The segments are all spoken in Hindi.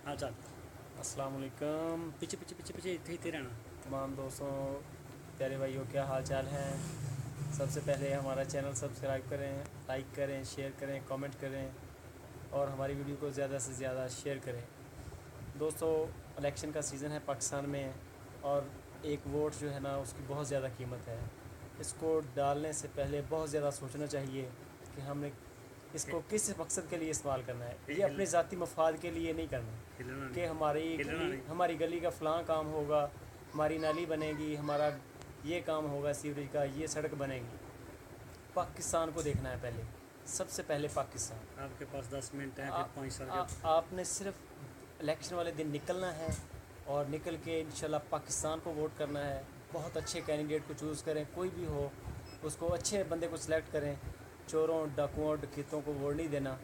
हाँ चल। अस्सलाम वालेकुम। पीछे पीछे पीछे पीछे इतने रहना। तमाम दोस्तों, प्यारे भाइयों, क्या हाल चाल है। सबसे पहले हमारा चैनल सब्सक्राइब करें, लाइक करें, शेयर करें, कमेंट करें और हमारी वीडियो को ज़्यादा से ज़्यादा शेयर करें। दोस्तों, इलेक्शन का सीज़न है पाकिस्तान में और एक वोट जो है ना उसकी बहुत ज़्यादा कीमत है। इसको डालने से पहले बहुत ज़्यादा सोचना चाहिए कि हमने इसको किस मकसद के लिए इस्तेमाल करना है। ये अपने ज़ाती मफाद के लिए नहीं करना हिलना कि नहीं। हिलना नहीं। हमारी गली का फ़लाँ काम होगा, हमारी नाली बनेगी, हमारा ये काम होगा, सीवरेज का ये सड़क बनेगी। पाकिस्तान को देखना है पहले, सबसे पहले पाकिस्तान। आपके पास 10 मिनट हैं, फिर आप 5 साल के। आपने सिर्फ इलेक्शन वाले दिन निकलना है और निकल के इंशाल्लाह पाकिस्तान को वोट करना है। बहुत अच्छे कैंडिडेट को चूज़ करें, कोई भी हो उसको अच्छे बंदे को सिलेक्ट करें। चोरों, डाकुओं, डकैतों को वोट नहीं देना।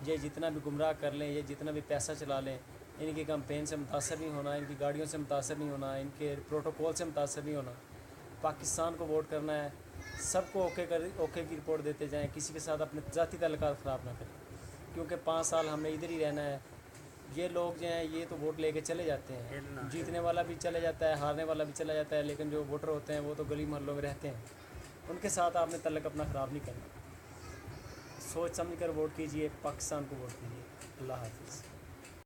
ये जितना भी गुमराह कर लें, ये जितना भी पैसा चला लें, इनकी कैंपेन से मुतासर नहीं होना, इनकी गाड़ियों से मुतासर नहीं होना, इनके प्रोटोकॉल से मुतासर नहीं होना। पाकिस्तान को वोट करना है। सबको ओके की रिपोर्ट देते जाएं, किसी के साथ अपने ज़ाती ताल्लुकात ख़राब ना करें, क्योंकि 5 साल हमने इधर ही रहना है। ये लोग जो हैं ये तो वोट लेके चले जाते हिलना हैं, जीतने हिलना। वाला भी चले जाता है, हारने वाला भी चला जाता है, लेकिन जो वोटर होते हैं वो तो गली मोहल्लों में रहते हैं। उनके साथ आपने तल्लक अपना ख़राब नहीं करना। सोच समझ कर वोट कीजिए, पाकिस्तान को वोट कीजिए। अल्लाह हाफिज़।